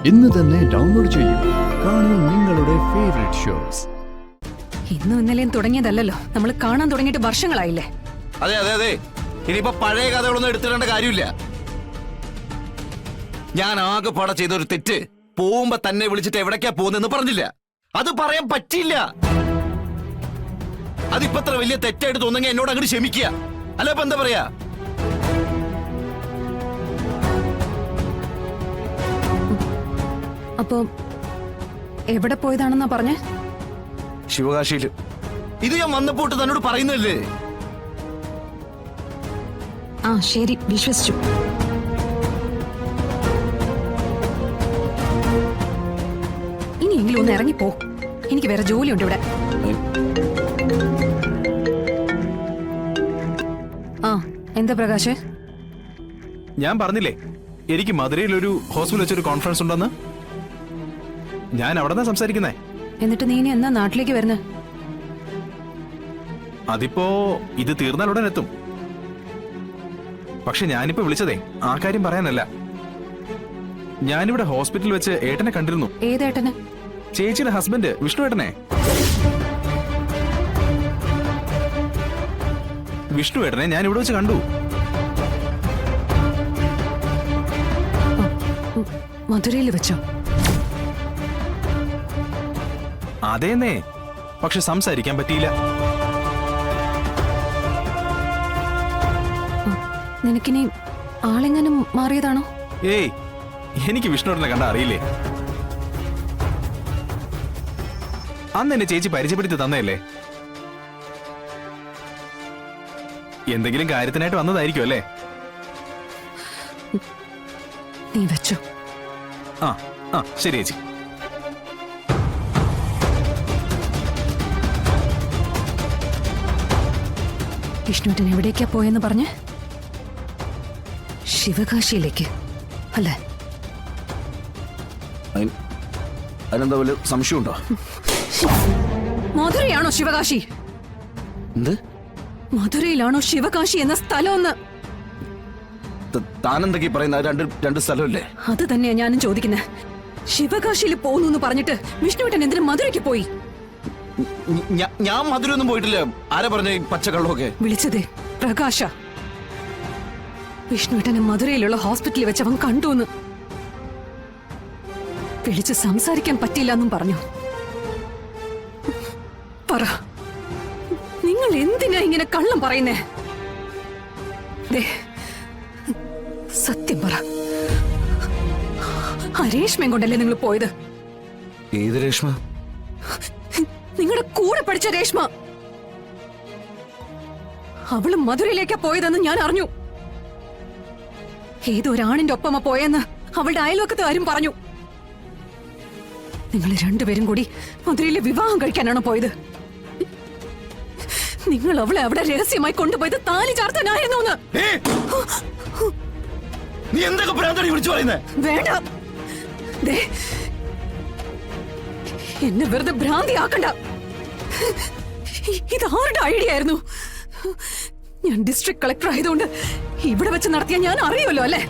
ഇന്ന് തന്നെ ഡൗൺലോഡ് ചെയ്യൂ. കാണൂ നിങ്ങളുടെ ഫേവറേറ്റ് ഷോസ്. ഇന്നും ഇന്നലെയും തുടങ്ങിയതല്ലോ, നമ്മൾ കാണാൻ തുടങ്ങിയിട്ട് വർഷങ്ങളായില്ലേ. അതെ അതെ അതെ, ഇനിയിപ്പോ പഴയ കഥകളൊന്നും എടുത്തിടേണ്ട കാര്യമില്ല. ഞാൻ ആകെ പാടെ ചെയ്തൊരു തെറ്റ് പോകുമ്പോ തന്നെ വിളിച്ചിട്ട് എവിടേക്കാ പോകുന്നെന്ന് പറഞ്ഞില്ല. അത് പറയാൻ പറ്റില്ല. അതിപ്പത്ര വലിയ തെറ്റായിട്ട് തോന്നുമെങ്കിൽ എന്നോട് അങ്ങോട്ട് ക്ഷമിക്കുക. അല്ല ഇപ്പൊ എന്താ പറയാ? അപ്പോ എവിടെ പോയതാണെന്നാ പറഞ്ഞേ? ശിവകാശിയില്. ഇത് ഞാൻ വന്നപ്പോട്ട് തന്നോട് പറയുന്നല്ലേ. ആ ശരി, വിശ്വസിച്ചു. ഇനിയെങ്കിലും ഒന്ന് ഇറങ്ങിപ്പോ, എനിക്ക് വേറെ ജോലിയുണ്ട് ഇവിടെ. ആ എന്താ പ്രകാശ്? ഞാൻ പറഞ്ഞില്ലേ എനിക്ക് മധുരയിൽ ഒരു ഹോസ്പിറ്റൽ വെച്ചൊരു കോൺഫറൻസ് ഉണ്ടെന്ന്. ഞാൻ അവിടെ നിന്ന് സംസാരിക്കുന്നേ. എന്നിട്ട് നീ ഇനി എന്നാ നാട്ടിലേക്ക് വരുന്നേ? അതിപ്പോ ഇത് തീർന്നാൽ ഉടൻ എത്തും. പക്ഷെ ഞാനിപ്പോ വിളിച്ചതേ ആ കാര്യം പറയാനല്ല. ഞാനിവിടെ ഹോസ്പിറ്റലിൽ വെച്ച് ഏട്ടനെ കണ്ടിരുന്നു. ഏതേട്ടന്? ചേച്ചിയുടെ ഹസ്ബൻഡ് വിഷ്ണു ഏട്ടനെ. വിഷ്ണു ഏട്ടനെ ഞാൻ ഇവിടെ വെച്ച് കണ്ടു. മധുരയിൽ വെച്ചോ? അതേന്നേ, പക്ഷെ സംസാരിക്കാൻ പറ്റിയില്ല. നിനക്കിനി ആളെങ്ങാനും മാറിയതാണോ? ഏയ്, എനിക്ക് വിഷ്ണുവിനെ കണ്ട അറിയില്ലേ. അന്ന് എന്നെ ചേച്ചി പരിചയപ്പെടുത്തി തന്നതല്ലേ. എന്തെങ്കിലും കാര്യത്തിനായിട്ട് വന്നതായിരിക്കും അല്ലേ? നീ വെച്ചോ. ആ ആ ശരി ചേച്ചി. വിഷ്ണുട്ടൻ എവിടേക്കാ പോയെന്ന് പറഞ്ഞ്? ശിവകാശിയിലേക്ക് അല്ലേ? അതിനെന്താ വല്ല സംശയമുണ്ടോ? മധുരയാണോ ശിവകാശി? എന്ത്? മധുരയിലാണോ ശിവകാശി എന്ന സ്ഥലമൊന്ന്? താനെന്തൊക്കെ പറയുന്ന രണ്ട് സ്ഥലമല്ലേ? അത് തന്നെയാ ഞാനും ചോദിക്കുന്നത്. ശിവകാശിയിൽ പോകുന്നു പറഞ്ഞിട്ട് വിഷ്ണുട്ടൻ എന്തിനും മധുരയ്ക്ക് പോയി? ഞാൻ മധുരൊന്നും പോയിട്ടില്ല. ആരാ പറഞ്ഞ പച്ചക്കള്ളമൊക്കെ? വിളിച്ചതേ പ്രകാശ. വിഷ്ണുട്ടനെ മധുരയിലുള്ള ഹോസ്പിറ്റലിൽ വെച്ച് അവൻ കണ്ടുവന്ന്. വിളിച്ച് സംസാരിക്കാൻ പറ്റില്ല എന്നും പറഞ്ഞു. പറ, നിങ്ങൾ എന്തിനാ ഇങ്ങനെ കള്ളം പറയുന്നേ? സത്യം പറ. ആ രേഷ്മയും കൊണ്ടല്ലേ നിങ്ങൾ പോയത്? ഏത് രേഷ്മ? നിങ്ങളുടെ കൂടെ പഠിച്ച രേഷ്മ. അവള് മധുരയിലേക്കാ പോയതെന്ന് ഞാൻ അറിഞ്ഞു. ഏതൊരാണിന്റെ ഒപ്പമാ പോയെന്ന് അവളുടെ അയൽവക്കത്തുകാരും പറഞ്ഞു. നിങ്ങൾ രണ്ടുപേരും കൂടി മധുരയിലെ വിവാഹം കഴിക്കാനാണോ പോയത്? നിങ്ങൾ അവളെ അവിടെ രഹസ്യമായി കൊണ്ടുപോയത് താലി ചാർത്താനായിരുന്നു. നീ എന്തൊക്കെ ഭ്രാന്താണ് വിളിച്ചു പറയുന്നേ? വേണ്ട, എന്നെ വെറുതെ ഭ്രാന്തിയാക്കണ്ട. ഇത് ആരുടെ ഐഡിയ ആയിരുന്നു? ഞാൻ ഡിസ്ട്രിക്ട് കളക്ടർ ആയതുകൊണ്ട് ഇവിടെ വെച്ച് നടത്തിയ ഞാൻ അറിയുമല്ലോ അല്ലേ?